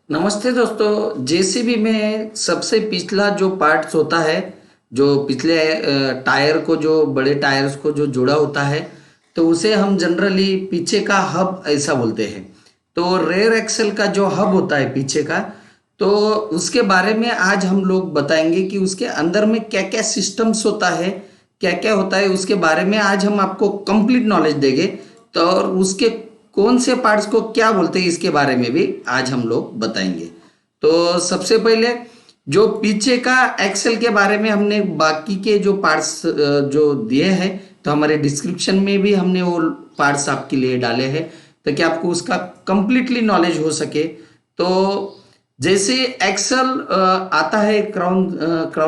नमस्ते दोस्तों। जेसीबी में सबसे पिछला जो पार्ट्स होता है, जो पिछले टायर को, जो बड़े टायर्स को जो जोड़ा होता है, तो उसे हम जनरली पीछे का हब ऐसा बोलते हैं। तो रेयर एक्सल का जो हब होता है पीछे का, तो उसके बारे में आज हम लोग बताएंगे कि उसके अंदर में क्या क्या सिस्टम्स होता है, क्या क्या होता है। उसके बारे में आज हम आपको कंप्लीट नॉलेज देंगे। तो और उसके कौन से पार्ट्स को क्या बोलते हैं इसके बारे में भी आज हम लोग बताएंगे। तो सबसे पहले जो पीछे का एक्सेल के बारे में हमने बाकी के जो पार्ट्स जो दिए हैं, तो हमारे डिस्क्रिप्शन में भी हमने वो पार्ट्स आपके लिए डाले हैं ताकि आपको उसका कंप्लीटली नॉलेज हो सके। तो जैसे एक्सेल आता है क्राउन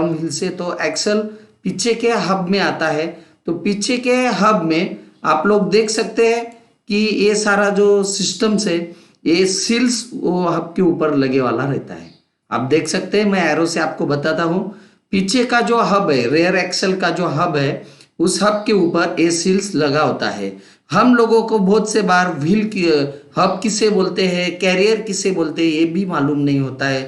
व्हील से, तो एक्सेल पीछे के हब में आता है। तो पीछे के हब में आप लोग देख सकते हैं कि ये सारा जो सिस्टम्स है, ये सील्स वो हब के ऊपर लगे वाला रहता है। आप देख सकते हैं, मैं एरो से आपको बताता हूँ। पीछे का जो हब है, रेयर एक्सेल का जो हब है, उस हब के ऊपर ये सील्स लगा होता है। हम लोगों को बहुत से बार व्हील की हब किसे बोलते हैं, कैरियर किसे बोलते हैं, ये भी मालूम नहीं होता है।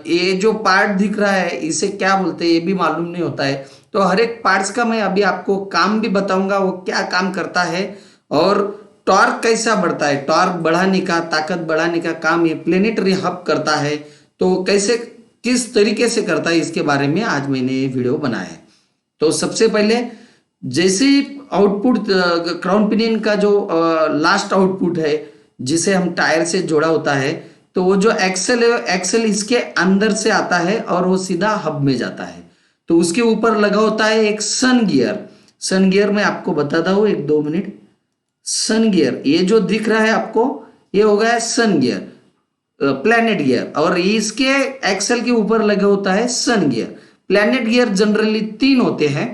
ये जो पार्ट दिख रहा है इसे क्या बोलते हैं ये भी मालूम नहीं होता है। तो हर एक पार्ट्स का मैं अभी आपको काम भी बताऊंगा, वो क्या काम करता है और टॉर्क कैसा बढ़ता है। टॉर्क बढ़ाने का, ताकत बढ़ाने का काम ये प्लेनेटरी हब करता है। तो कैसे, किस तरीके से करता है, इसके बारे में आज मैंने ये वीडियो बनाया है। तो सबसे पहले जैसे आउटपुट क्राउन पिनियन का जो लास्ट आउटपुट है, जिसे हम टायर से जोड़ा होता है, तो वो जो एक्सेल है, एक्सेल इसके अंदर से आता है और वो सीधा हब में जाता है। तो उसके ऊपर लगा होता है एक सन गियर। सन गियर मैं आपको बताता हूँ, एक दो मिनट। सन गियर ये जो दिख रहा है आपको, ये हो गया सन गियर, प्लैनेट गियर। और इसके एक्सेल के ऊपर लगा होता है सन गियर। प्लैनेट गियर जनरली तीन होते हैं।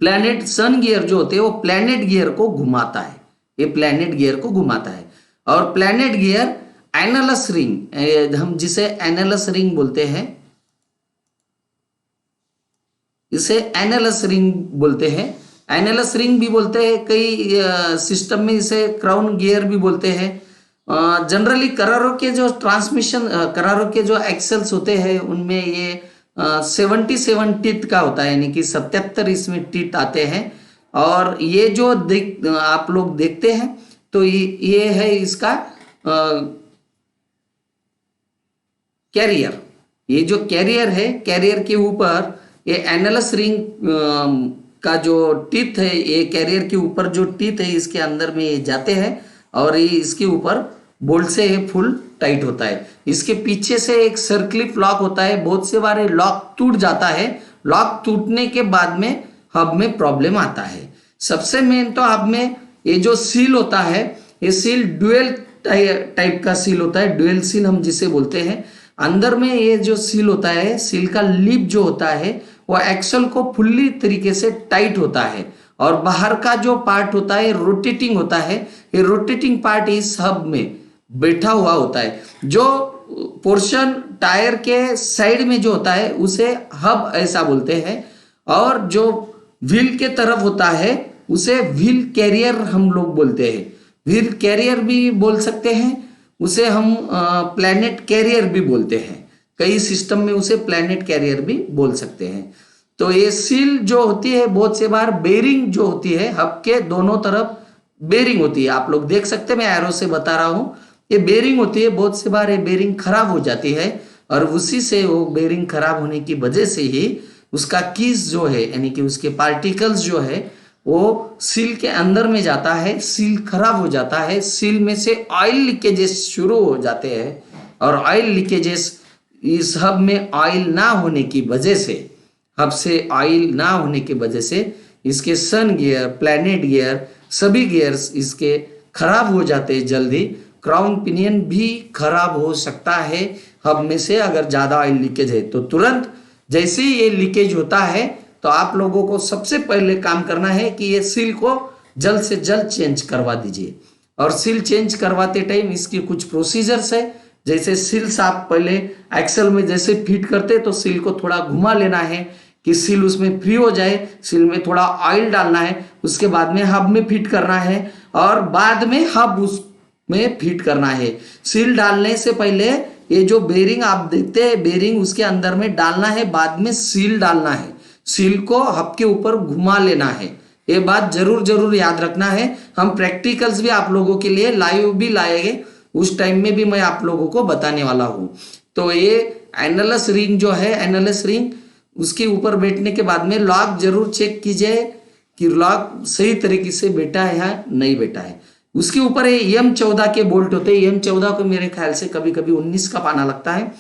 प्लैनेट सन गियर जो होते हैं वो प्लैनेट गियर को घुमाता है, ये प्लैनेट गियर को घुमाता है। और प्लैनेट गियर एनालस रिंग, हम जिसे एनालस रिंग बोलते हैं, इसे एनालस रिंग बोलते हैं। एनालस रिंग भी बोलते हैं, कई सिस्टम में इसे क्राउन गियर भी बोलते हैं। जनरली करारो के जो ट्रांसमिशन, करारो के जो एक्सेल्स होते हैं, उनमें ये 77 टीथ का होता है, यानी कि 77 इसमें टीथ आते हैं। और ये जो आप लोग देखते हैं, तो ये है इसका कैरियर। ये जो कैरियर है, कैरियर के ऊपर ये एनालस रिंग का जो टीथ है, ये कैरियर के ऊपर जो टीथ है इसके अंदर में ये जाते हैं और ये इसके ऊपर बोल्ट से ये फुल टाइट होता है। इसके पीछे से एक सर्कलिप लॉक होता है। बहुत से बार लॉक टूट जाता है। लॉक टूटने के बाद में हब में प्रॉब्लम आता है। सबसे मेन तो हब में ये जो सील होता है, ये सील ड्यूअल टाइप का सील होता है, ड्यूअल सील हम जिसे बोलते हैं। अंदर में ये जो सील होता है, सील का लिप जो होता है, वो एक्सल को फुल्ली तरीके से टाइट होता है। और बाहर का जो पार्ट होता है रोटेटिंग होता है। ये रोटेटिंग पार्ट इस हब में बैठा हुआ होता है। जो पोर्शन टायर के साइड में जो होता है उसे हब ऐसा बोलते हैं। और जो व्हील के तरफ होता है उसे व्हील कैरियर हम लोग बोलते हैं। व्हील कैरियर भी बोल सकते हैं, उसे हम प्लैनेट कैरियर भी बोलते हैं। कई सिस्टम में उसे प्लैनेट कैरियर भी बोल सकते हैं। तो ये सील जो होती है, बहुत से बार बेरिंग जो होती है, हब के दोनों तरफ बेरिंग होती है। आप लोग देख सकते हैं, मैं एरो से बता रहा हूं, ये बेरिंग होती है। बहुत से बार ये बेरिंग खराब हो जाती है और उसी से, वो बेरिंग खराब होने की वजह से ही उसका कीस जो है, यानी कि उसके पार्टिकल्स जो है, वो सील के अंदर में जाता है। सील खराब हो जाता है, सील में से ऑयल लीकेजेस शुरू हो जाते हैं। और ऑयल लीकेजेस, इस हब में ऑयल ना होने की वजह से, हब से ऑयल ना होने की वजह से इसके सन गियर, प्लैनेट गियर, सभी गियर्स इसके खराब हो जाते हैं जल्दी। क्राउन पिनियन भी खराब हो सकता है हब में से, अगर ज्यादा ऑयल लीकेज है तो। तुरंत जैसे ही ये लीकेज होता है, तो आप लोगों को सबसे पहले काम करना है कि ये सील को जल्द से जल्द चेंज करवा दीजिए। और सील चेंज करवाते टाइम इसकी कुछ प्रोसीजर्स है। जैसे सील्स आप पहले एक्सेल में जैसे फिट करते, तो सील को थोड़ा घुमा लेना है कि सील उसमें फ्री हो जाए। सील में थोड़ा ऑयल डालना है, उसके बाद में हब में फिट करना है और बाद में हब उसमें फिट करना है। सील डालने से पहले ये जो बेरिंग आप देखते हैं, बेरिंग उसके अंदर में डालना है, बाद में सील डालना है, सील को हब के ऊपर घुमा लेना है। ये बात जरूर जरूर याद रखना है। हम प्रैक्टिकल्स भी आप लोगों के लिए लाइव भी लाएंगे, उस टाइम में भी मैं आप लोगों को बताने वाला हूं। तो ये एनालस रिंग जो है, एनालस रिंग, उसके ऊपर बैठने के बाद में लॉक जरूर चेक कीजिए कि लॉक सही तरीके से बैठा है या नहीं बैठा है। उसके ऊपर ये M14 के बोल्ट होते हैं। M14 को मेरे ख्याल से कभी कभी 19 का पाना लगता है,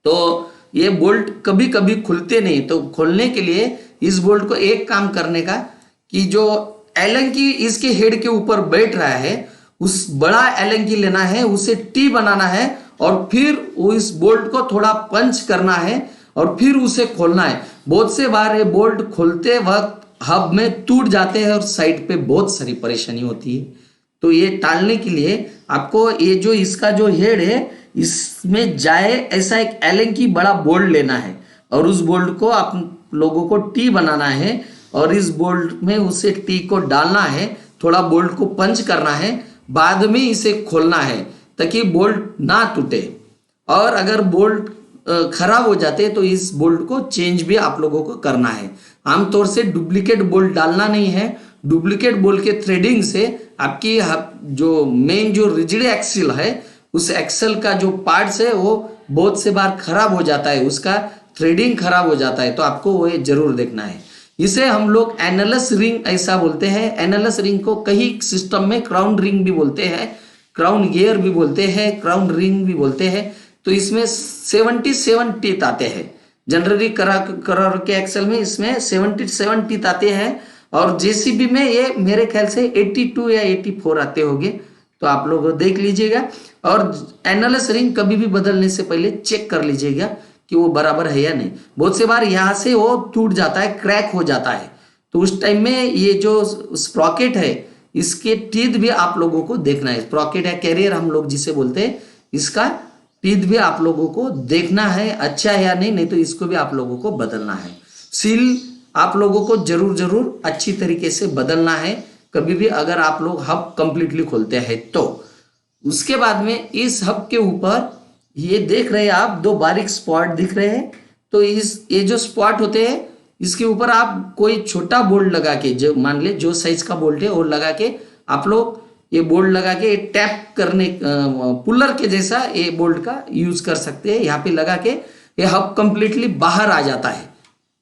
तो ये बोल्ट कभी कभी खुलते नहीं। तो खोलने के लिए इस बोल्ट को एक काम करने का कि जो एलंकी इसके हेड के ऊपर बैठ रहा है, उस बड़ा एलंकी लेना है, उसे टी बनाना है और फिर वो इस बोल्ट को थोड़ा पंच करना है और फिर उसे खोलना है। बहुत से बार ये बोल्ट खोलते वक्त हब में टूट जाते हैं और साइड पे बहुत सारी परेशानी होती है। तो ये टालने के लिए आपको ये जो इसका जो हेड है, इसमें जाए ऐसा एक एलंकी बड़ा बोल्ट लेना है और उस बोल्ट को आप लोगों को टी बनाना है और इस बोल्ट में उसे टी को डालना है, थोड़ा बोल्ट को पंच करना है, बाद में इसे खोलना है ताकि बोल्ट ना टूटे। और अगर बोल्ट खराब हो जाते तो इस बोल्ट को चेंज भी आप लोगों को करना है। आमतौर से डुप्लीकेट बोल्ट डालना नहीं है। डुप्लीकेट बोल्ट के थ्रेडिंग से आपकी जो मेन जो रिजिड एक्सिल है, उस एक्सल का जो पार्ट्स है वो बहुत से बार खराब हो जाता है, उसका थ्रेडिंग खराब हो जाता है। तो आपको वो जरूर देखना है। इसे हम लोग एनालस रिंग ऐसा बोलते हैं। एनालस रिंग को कई सिस्टम में क्राउन रिंग भी बोलते हैं, क्राउन गियर भी बोलते हैं, क्राउन रिंग भी बोलते हैं। तो इसमें 77 टीथ आते हैं। जनरली करा के एक्सल में इसमें 77 टीथ आते हैं और जेसीबी में ये मेरे ख्याल से 82 या 84 आते होंगे। तो आप लोग देख लीजिएगा और एनालस रिंग कभी भी बदलने से पहले चेक कर लीजिएगा कि वो बराबर है या नहीं। बहुत से बार यहाँ से वो टूट जाता है, क्रैक हो जाता है, तो उस टाइम में ये जो स्प्रॉकेट है, इसके टीथ भी आप लोगों को देखना है। स्प्रॉकेट है कैरियर हम लोग जिसे बोलते हैं, इसका टीथ भी आप लोगों को देखना है अच्छा है या नहीं, नहीं तो इसको भी आप लोगों को बदलना है। सील आप लोगों को जरूर जरूर अच्छी तरीके से बदलना है कभी भी अगर आप लोग हब कंप्लीटली खोलते हैं तो। उसके बाद में इस हब के ऊपर ये देख रहे हैं आप, दो बारीक स्पॉट दिख रहे हैं। तो ये जो स्पॉट होते हैं, इसके ऊपर आप कोई छोटा बोल्ट लगा के, जो मान ले जो साइज का बोल्ट है वो लगा के आप लोग ये बोल्ट लगा के टैप करने, पुलर के जैसा ये बोल्ट का यूज कर सकते हैं। यहाँ पे लगा के ये हब कंप्लीटली बाहर आ जाता है।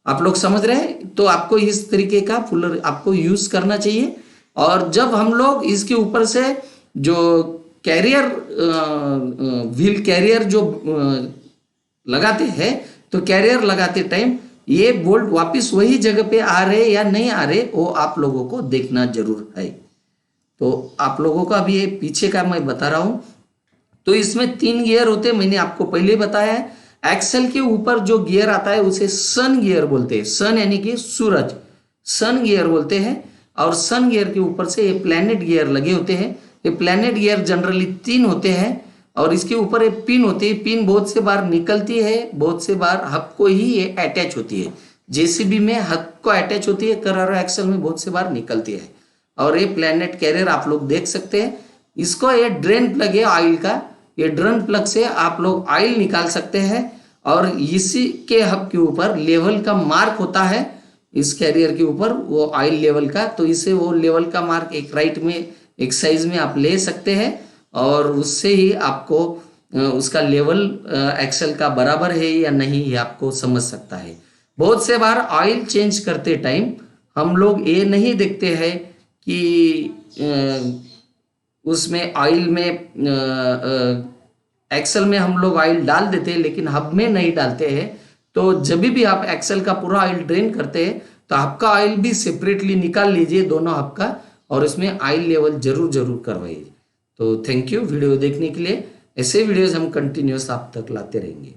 आप लोग समझ रहे हैं? तो आपको इस तरीके का पुलर आपको यूज करना चाहिए। और जब हम लोग इसके ऊपर से जो कैरियर व्हील कैरियर जो लगाते हैं, तो कैरियर लगाते टाइम ये बोल्ट वापस वही जगह पे आ रहे या नहीं आ रहे, वो आप लोगों को देखना जरूर है। तो आप लोगों का अभी ये पीछे का मैं बता रहा हूं। तो इसमें 3 गियर होते हैं, मैंने आपको पहले बताया है। एक्सल के ऊपर जो गियर आता है उसे सन गियर बोलते हैं। सन यानी कि सूरज, सन गियर बोलते हैं। और सन गियर के ऊपर से ये प्लैनेट गियर लगे होते हैं। ये प्लैनेट गियर जनरली 3 होते हैं और इसके ऊपर एक पिन होती है। पिन बहुत से बार निकलती है, बहुत से बार हब को ही ये अटैच होती है। जेसीबी में हब को अटैच होती है, करारो एक्सल में बहुत से बार निकलती है। और ये प्लैनेट कैरियर आप लोग देख सकते हैं। इसको ये ड्रेन प्लग है ऑयल का, ये ड्रेन प्लग से आप लोग ऑयल निकाल सकते हैं। और इसी के हब के ऊपर लेवल का मार्क होता है, इस कैरियर के ऊपर वो ऑयल लेवल का। तो इसे वो लेवल का मार्क एक राइट में एक साइज में आप ले सकते हैं और उससे ही आपको उसका लेवल एक्सल का बराबर है या नहीं ये आपको समझ सकता है। बहुत से बार ऑयल चेंज करते टाइम हम लोग ये नहीं देखते हैं कि उसमें ऑयल में एक्सल में हम लोग ऑयल डाल देते हैं लेकिन हब में नहीं डालते हैं। तो जब भी आप एक्सल का पूरा ऑयल ड्रेन करते हैं तो हब का ऑयल भी सेपरेटली निकाल लीजिए दोनों हब का, और इसमें ऑयल लेवल जरूर करवाइए। तो थैंक यू वीडियो देखने के लिए। ऐसे वीडियोस हम कंटिन्यूस आप तक लाते रहेंगे।